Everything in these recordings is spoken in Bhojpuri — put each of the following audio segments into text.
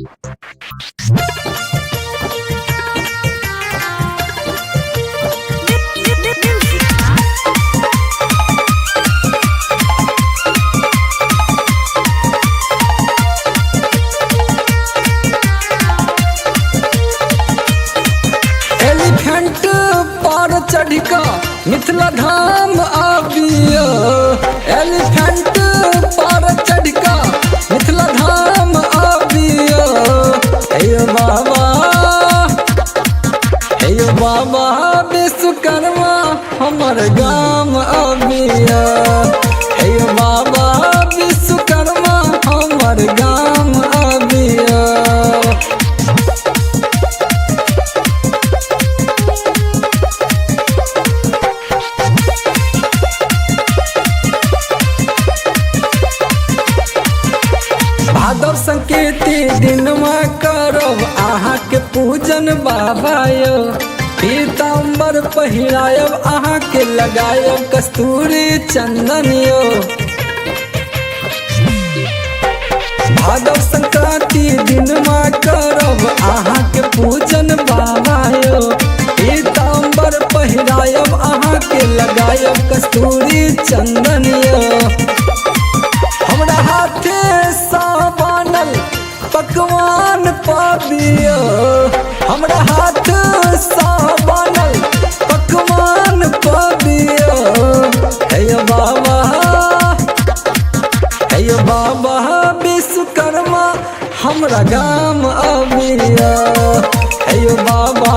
एलिफेंट पर चढ़ का मिथिला धाम आबियो। एलिफेंट पर चढ़ का मिथिला धाम आबियो। हे बाबा विश्वकर्मा हमर गाम आबियो। हे बाबा विश्वकर्मा हमर गाम आबियो। भादव संकेती दिन में करब अहाँ के पूजन बाबा यो। पीताम्बर पहिरायब अहाँ के लगायब कस्तूरी चंदन यो। भादव संक्रांति दिन में करब अहाँ के पूजन बाबा यो। पीताम्बर पहिरायब अहाँ के लगायब कस्तूरी चंदन यो। हमरा हाथे सा बनल पकवान पाबियो। हमरा हाथ सा बनल पकवान पाबियो। हे बाबा विश्वकर्मा हमरा गाम आबियो। हे बाबा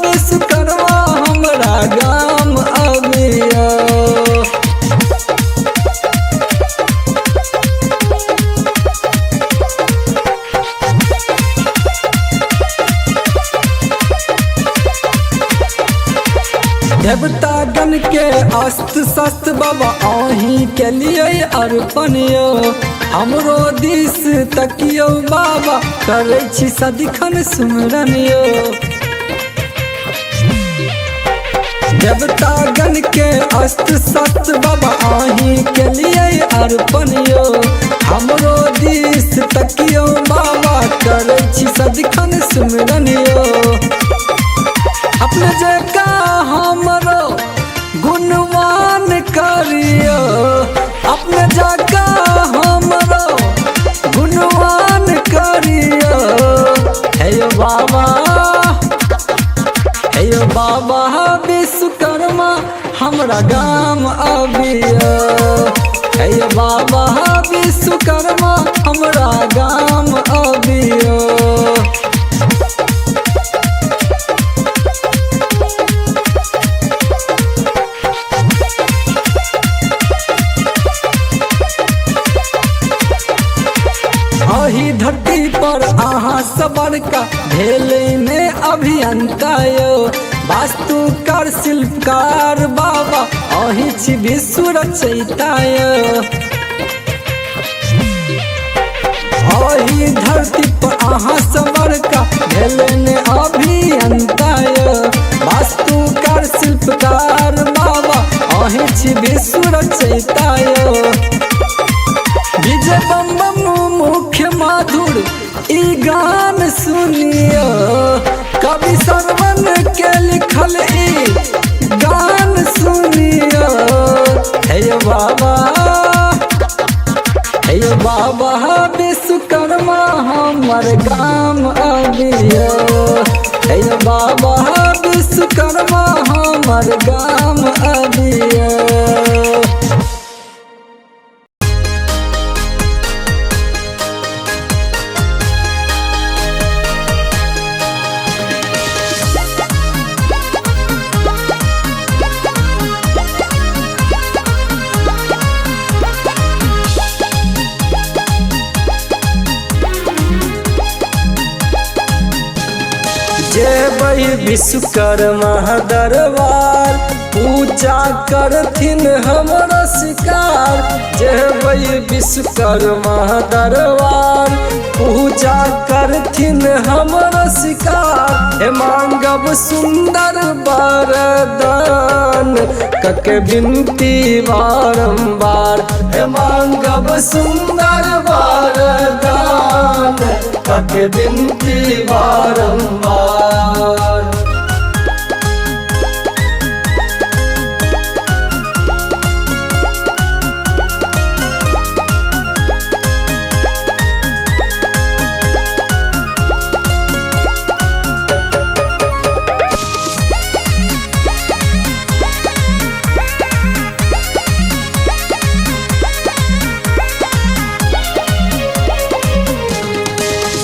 विश्वकर्मा हमरा गाम आबियो। देवतागण के अस्त्र शस्त्र बाबा अहीं के लिए अर्पण यो। हमरो दिस तकियो बाबा करे छी सदिखन सुमरन यो। देवतागण के अस्त्र शस्त्र बाबा अहीं के लिए अर्पण यो। हमरो दिस तकियो बाबा करे छी सदिखन सुमरन यो। अपने जगह हमरो गुणवान करियो। अपने जगह हमरो गुणवान करियो। हे बाबा विश्वकर्मा हमरा गाम आबियो। हे बाबा विश्वकर्मा हमरा गाम आबियो। अही धरती पर अहाँ सबर का भेले में अभियंता यो। वास्तुकार शिल्पकार बाबा अही छी विश्व रचयिता यो। अही धरती पर अहाँ सबर का भेले में अभियंता यो। वास्तुकार शिल्पकार बाबा अही छी विश्व रचयिता यो। विजय बम बम मुख्य माधुर ई गान सुनियो। कवि सरवन के लिखल ई गान सुनियो। हे बाबा विश्वकर्मा हमर गाम आबियो। हे बाबा विश्वकर्मा हमर गाम आबियो। जय विश्वकर्मा दरबार पूजा करथिन हमरा शिकार जेबै विश्वकर्मा दरबार। पूजा करथिन हमरा शिकार हे मांगब सुंदर वरदान कके बिनती बारंबार। हे मांगब सुंदर वरदान कके बिनती बारंबार।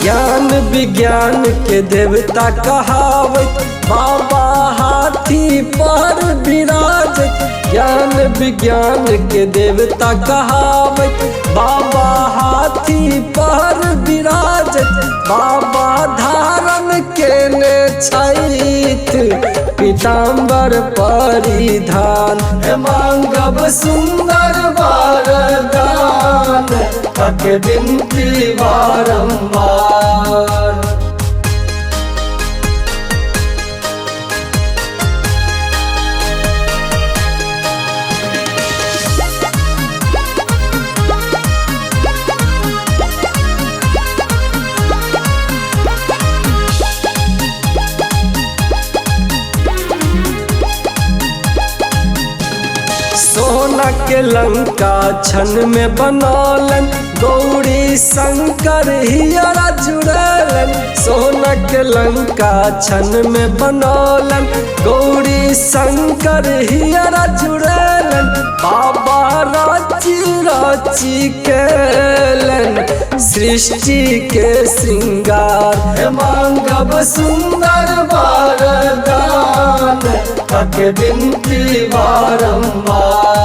ज्ञान विज्ञान के देवता कहावत बाबा हाथी पर विराजत। ज्ञान विज्ञान के देवता कहावत बाबा हाथी पर विराजत। बाबा धारण केने छैथ पीताम्बर परिधान हे मांगब सुंदर वरदान कके बिनती बारंबार। सोना के लंका छन में बनौलन गौरी शंकर हियरा जुड़लन। सोना के लंका छन में बनौलन गौरी शंकर हियरा जुड़लन। बाबा राची राची केलन सृष्टि के श्रृंगार हे मांगब सुंदर वरदान कके बिनती बारंबार।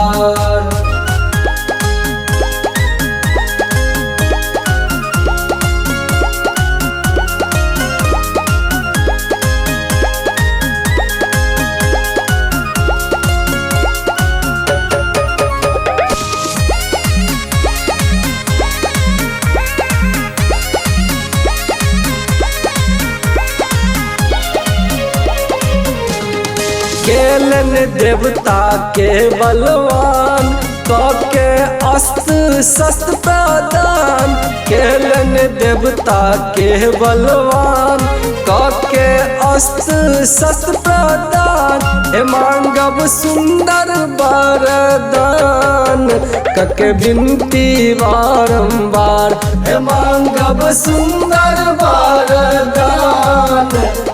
केलन देवता के बलवान कके अस्त्र शस्त्र प्रदान। केलन देवता के बलवान कके अस्त्र शस्त्र प्रदान हे मांगब सुंदर वरदान कके बिनती बारंबार। हे मांगब सुंदर वरदान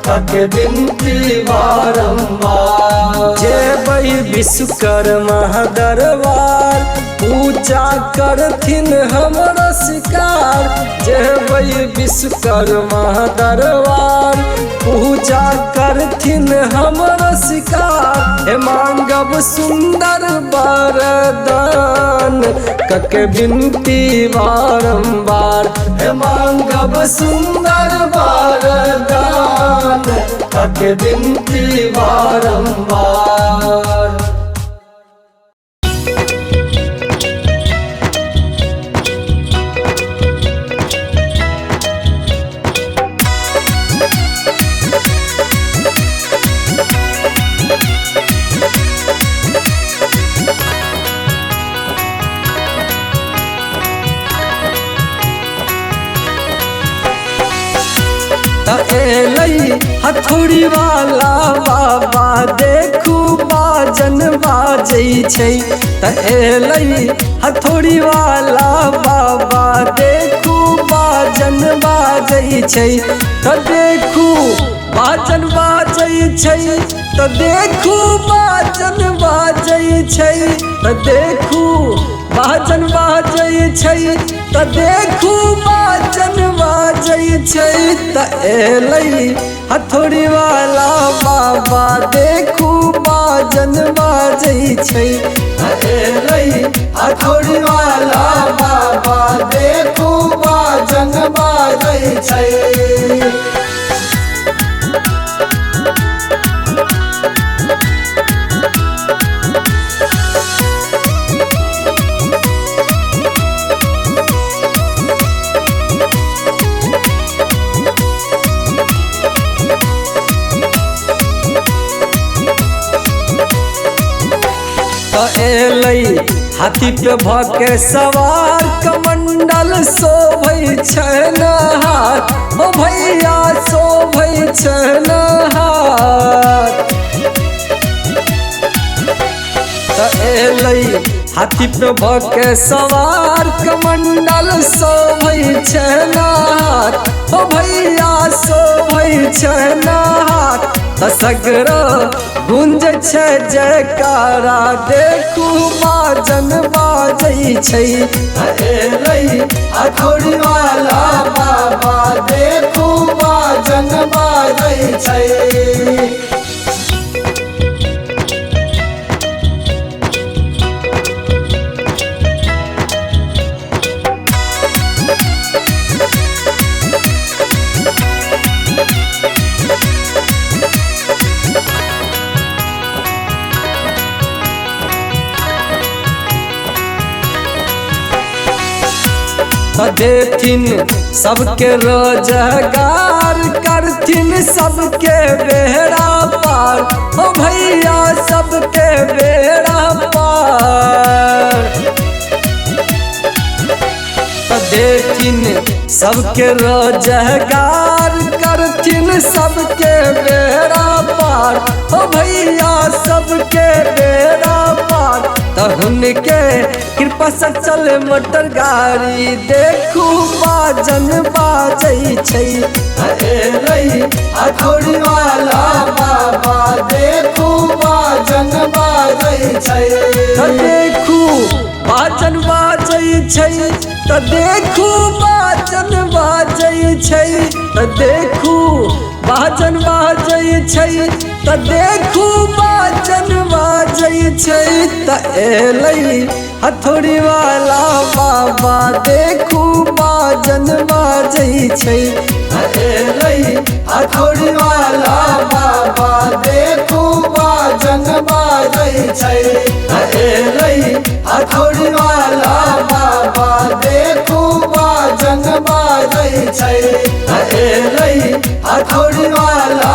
कके बिनती बारंबार। जेबै विश्वकर्मा दरबार पूजा करथिन हमरा शिकार जेबै विश्वकर्मा दरबार पूजा करथिन हमरा शिकार हे मांगब सुंदर वरदान कके बिनती बारंबार। हे मांगब सुंदर वरदान कके बिनती बारंबार। एलै हथौड़ी वाला बाबा देखू बाजन बाजै छै। एलै हथौड़ी वाला बाबा देखू बाजन बाजै छै। देखू बाजन बाजै छै देखू बाजन बाजै छै। देखू बाजन बाजै छै देखू बाजन बाजै छै। एलै हथौड़ी वाला बाबा देखू बाजन बाजै छै। एलै हथौड़ी वाला बाबा देखू बाजन बाजै छै। त एलै हाथी पे भके सवार कमंडल शोभै छन हाथ ओ भैया शोभै छन हाथ त एलै हाथी पे भके सवार कमंडल शोभै छन हाथ ओ भैया शोभै छन हाथ त सगरो गुंज छै जयकारा देखू बाजन बाजै छै एलै हथौड़ी वाला बाबा देखू बाजन बाजै छै। देथिन सबके रोजगार करथिन सबके बेड़ा पार ओ भैया सबके बेड़ा पार देथिन सबके रोजगार करथिन सबके बेड़ा पार ओ भैया सबके बेड़ा पार उनके कृपा से चले मोटर गाड़ी देखू बाजन बाजै छै एलै हथौड़ी वाला बाबा देखू बाजन बाजै छै देखू बाजन बाजै छै त देखू बाजन बाजै छै त देखू बाजन बाजै छै त देखू बाजन बाजै छै त एलै हथौड़ी वाला बाबा देखू बाजन बाजै छै एलै हथौड़ी वाला बाबा देखू बाजन बाजै छै एलै हथौड़ी वाला बाबा देखू बाजन बाजै छै एलै हथौड़ी वाला